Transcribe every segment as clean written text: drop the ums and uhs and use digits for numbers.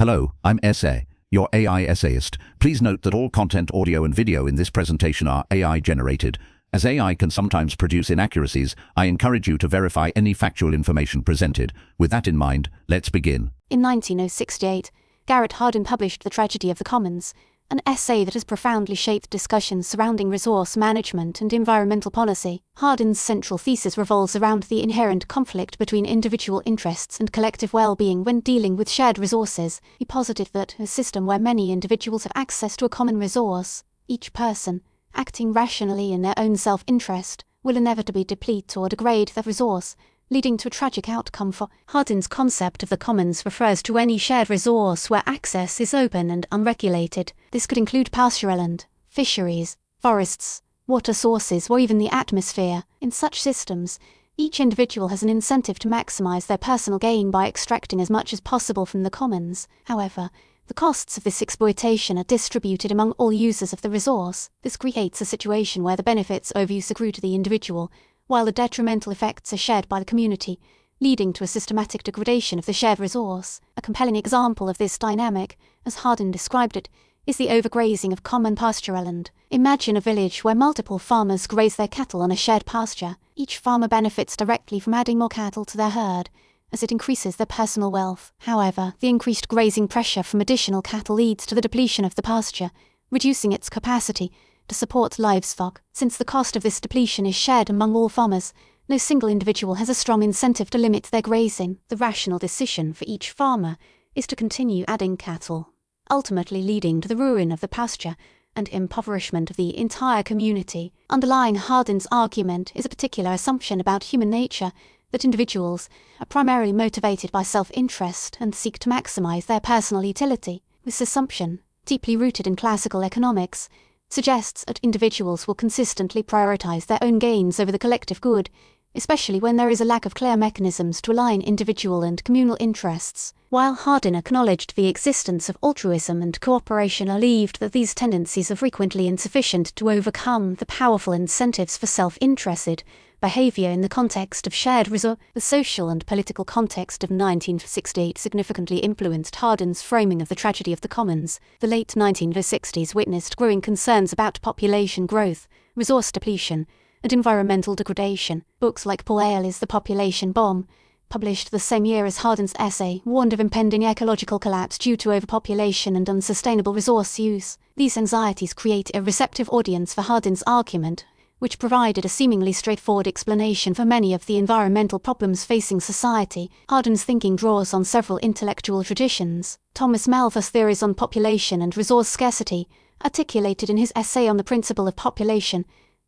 Hello, I'm Essay, your AI essayist. Please note that all content, audio and video in this presentation are AI generated. As AI can sometimes produce inaccuracies, I encourage you to verify any factual information presented. With that in mind, let's begin. In 1968, Garrett Hardin published The Tragedy of the Commons, an essay that has profoundly shaped discussions surrounding resource management and environmental policy. Hardin's central thesis revolves around the inherent conflict between individual interests and collective well-being when dealing with shared resources. He posited that a system where many individuals have access to a common resource, each person, acting rationally in their own self-interest, will inevitably deplete or degrade that resource, leading to a tragic outcome. For Hardin's concept of the commons refers to any shared resource where access is open and unregulated. This could include pastureland, fisheries, forests, water sources, or even the atmosphere. In such systems, each individual has an incentive to maximize their personal gain by extracting as much as possible from the commons. However, the costs of this exploitation are distributed among all users of the resource. This creates a situation where the benefits of overuse accrue to the individual, while the detrimental effects are shared by the community, leading to a systematic degradation of the shared resource. A compelling example of this dynamic, as Hardin described it, is the overgrazing of common pastureland. Imagine a village where multiple farmers graze their cattle on a shared pasture. Each farmer benefits directly from adding more cattle to their herd, as it increases their personal wealth. However, the increased grazing pressure from additional cattle leads to the depletion of the pasture, reducing its capacity to support livestock. Since the cost of this depletion is shared among all farmers, no single individual has a strong incentive to limit their grazing. The rational decision for each farmer is to continue adding cattle, ultimately leading to the ruin of the pasture and impoverishment of the entire community. Underlying Hardin's argument is a particular assumption about human nature, that individuals are primarily motivated by self-interest and seek to maximize their personal utility. This assumption, deeply rooted in classical economics, suggests that individuals will consistently prioritize their own gains over the collective good, especially when there is a lack of clear mechanisms to align individual and communal interests. While Hardin acknowledged the existence of altruism and cooperation, believed that these tendencies are frequently insufficient to overcome the powerful incentives for self-interested behavior in the context of shared resource. The social and political context of 1968 significantly influenced Hardin's framing of the tragedy of the commons. The late 1960s witnessed growing concerns about population growth, resource depletion, and environmental degradation. Books like Paul Ehrlich's The Population Bomb, published the same year as Hardin's essay, warned of impending ecological collapse due to overpopulation and unsustainable resource use. These anxieties create a receptive audience for Hardin's argument, which provided a seemingly straightforward explanation for many of the environmental problems facing society. Hardin's thinking draws on several intellectual traditions. Thomas Malthus' theories on population and resource scarcity, articulated in his essay on the principle of population,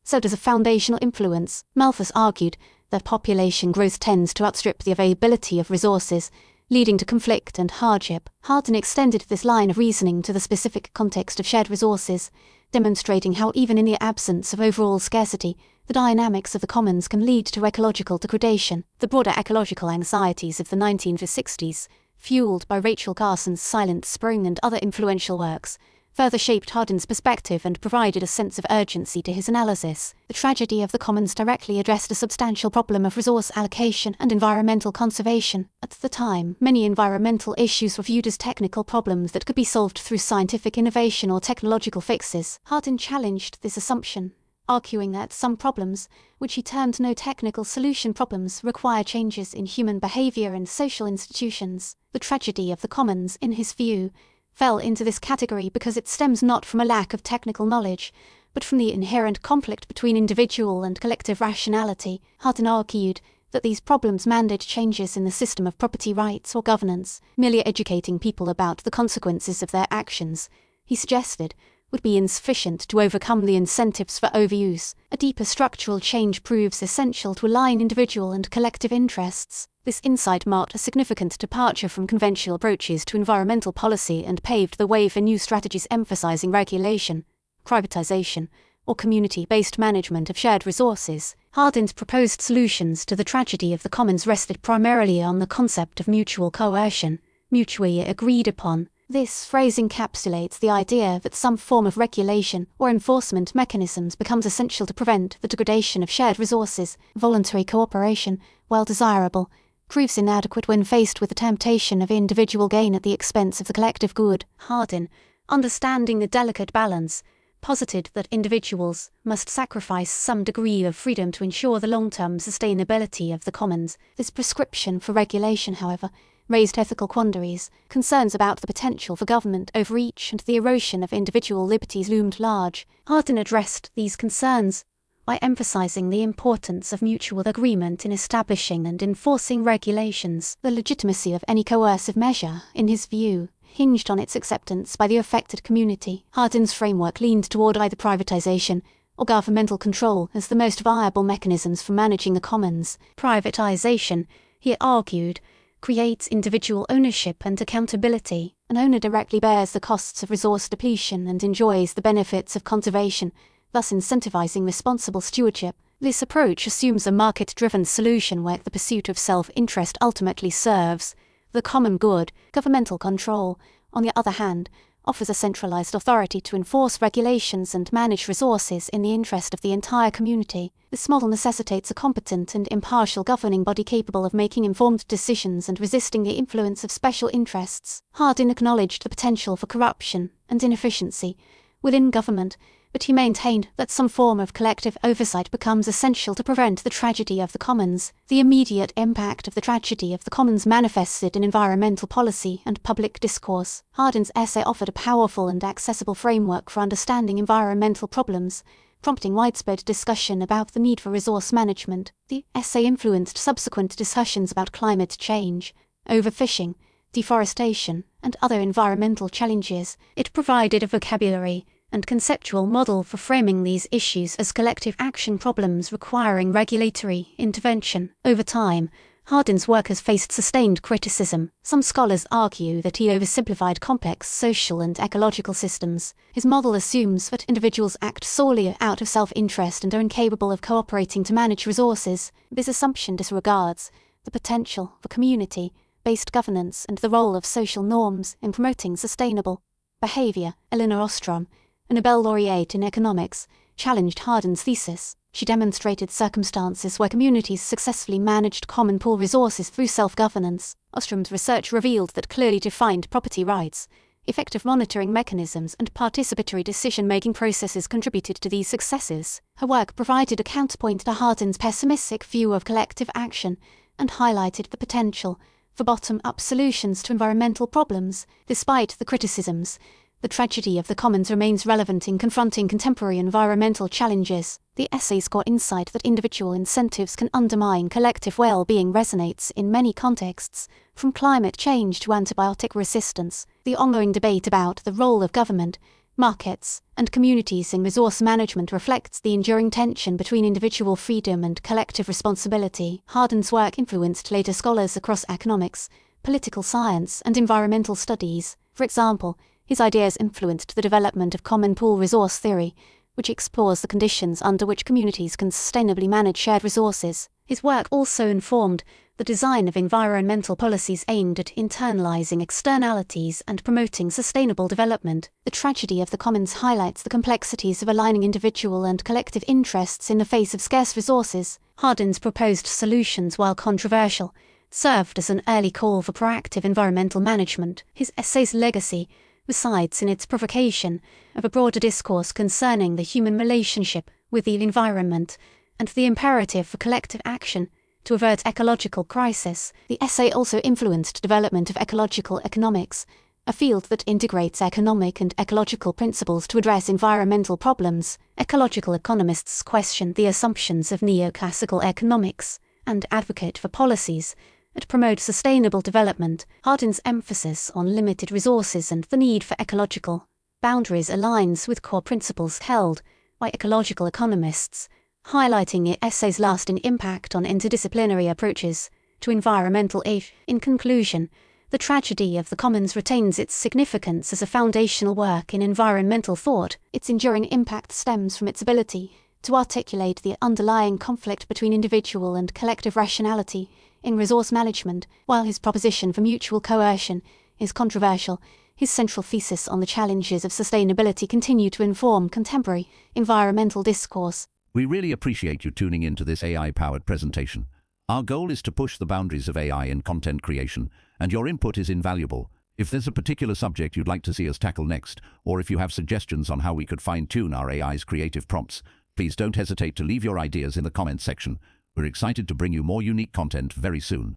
served as a foundational influence. Malthus argued that population growth tends to outstrip the availability of resources, leading to conflict and hardship. Hardin extended this line of reasoning to the specific context of shared resources, demonstrating how even in the absence of overall scarcity, the dynamics of the commons can lead to ecological degradation. The broader ecological anxieties of the 1960s, fueled by Rachel Carson's Silent Spring and other influential works, further shaped Hardin's perspective and provided a sense of urgency to his analysis. The tragedy of the commons directly addressed a substantial problem of resource allocation and environmental conservation. At the time, many environmental issues were viewed as technical problems that could be solved through scientific innovation or technological fixes. Hardin challenged this assumption, arguing that some problems, which he termed no technical solution problems, require changes in human behavior and social institutions. The tragedy of the commons, in his view, fell into this category because it stems not from a lack of technical knowledge, but from the inherent conflict between individual and collective rationality. Hardin argued that these problems mandate changes in the system of property rights or governance. Merely educating people about the consequences of their actions, he suggested, would be insufficient to overcome the incentives for overuse. A deeper structural change proves essential to align individual and collective interests. This insight marked a significant departure from conventional approaches to environmental policy and paved the way for new strategies emphasizing regulation, privatization, or community-based management of shared resources. Hardin's proposed solutions to the tragedy of the commons rested primarily on the concept of mutual coercion, mutually agreed upon. This phrase encapsulates the idea that some form of regulation or enforcement mechanisms becomes essential to prevent the degradation of shared resources. Voluntary cooperation, while desirable, proves inadequate when faced with the temptation of individual gain at the expense of the collective good. Hardin, understanding the delicate balance, posited that individuals must sacrifice some degree of freedom to ensure the long-term sustainability of the commons. This prescription for regulation, however, raised ethical quandaries. Concerns about the potential for government overreach and the erosion of individual liberties loomed large. Hardin addressed these concerns by emphasizing the importance of mutual agreement in establishing and enforcing regulations. The legitimacy of any coercive measure, in his view, hinged on its acceptance by the affected community. Hardin's framework leaned toward either privatization or governmental control as the most viable mechanisms for managing the commons. Privatization, he argued, creates individual ownership and accountability. An owner directly bears the costs of resource depletion and enjoys the benefits of conservation, thus incentivizing responsible stewardship. This approach assumes a market-driven solution where the pursuit of self-interest ultimately serves the common good. Governmental control, on the other hand, offers a centralized authority to enforce regulations and manage resources in the interest of the entire community. This model necessitates a competent and impartial governing body capable of making informed decisions and resisting the influence of special interests. Hardin acknowledged the potential for corruption and inefficiency within government, but he maintained that some form of collective oversight becomes essential to prevent the tragedy of the commons. The immediate impact of the tragedy of the commons manifested in environmental policy and public discourse. Hardin's essay offered a powerful and accessible framework for understanding environmental problems, prompting widespread discussion about the need for resource management. The essay influenced subsequent discussions about climate change, overfishing, deforestation, and other environmental challenges. It provided a vocabulary and conceptual model for framing these issues as collective action problems requiring regulatory intervention. Over time, Hardin's work has faced sustained criticism. Some scholars argue that he oversimplified complex social and ecological systems. His model assumes that individuals act solely out of self-interest and are incapable of cooperating to manage resources. This assumption disregards the potential for community-based governance and the role of social norms in promoting sustainable behavior. Elinor Ostrom, a Nobel laureate in economics, challenged Hardin's thesis. She demonstrated circumstances where communities successfully managed common pool resources through self-governance. Ostrom's research revealed that clearly defined property rights, effective monitoring mechanisms, and participatory decision-making processes contributed to these successes. Her work provided a counterpoint to Hardin's pessimistic view of collective action and highlighted the potential for bottom-up solutions to environmental problems. Despite the criticisms, the tragedy of the commons remains relevant in confronting contemporary environmental challenges. The essay's core insight that individual incentives can undermine collective well-being resonates in many contexts, from climate change to antibiotic resistance. The ongoing debate about the role of government, markets, and communities in resource management reflects the enduring tension between individual freedom and collective responsibility. Hardin's work influenced later scholars across economics, political science, and environmental studies. For example, his ideas influenced the development of common pool resource theory, which explores the conditions under which communities can sustainably manage shared resources. His work also informed the design of environmental policies aimed at internalizing externalities and promoting sustainable development. The tragedy of the commons highlights the complexities of aligning individual and collective interests in the face of scarce resources. Hardin's proposed solutions, while controversial, served as an early call for proactive environmental management. His essay's legacy resides in its provocation of a broader discourse concerning the human relationship with the environment and the imperative for collective action to avert ecological crisis. The essay also influenced development of ecological economics, a field that integrates economic and ecological principles to address environmental problems. Ecological economists question the assumptions of neoclassical economics and advocate for policies that promote sustainable development. Hardin's emphasis on limited resources and the need for ecological boundaries aligns with core principles held by ecological economists, highlighting the essay's lasting impact on interdisciplinary approaches to environmental aid. In conclusion, the tragedy of the commons retains its significance as a foundational work in environmental thought. Its enduring impact stems from its ability to articulate the underlying conflict between individual and collective rationality in resource management. While his proposition for mutual coercion is controversial, his central thesis on the challenges of sustainability continue to inform contemporary environmental discourse. We really appreciate you tuning in to this AI-powered presentation. Our goal is to push the boundaries of AI in content creation, and your input is invaluable. If there's a particular subject you'd like to see us tackle next, or if you have suggestions on how we could fine-tune our AI's creative prompts, please don't hesitate to leave your ideas in the comments section. We're excited to bring you more unique content very soon.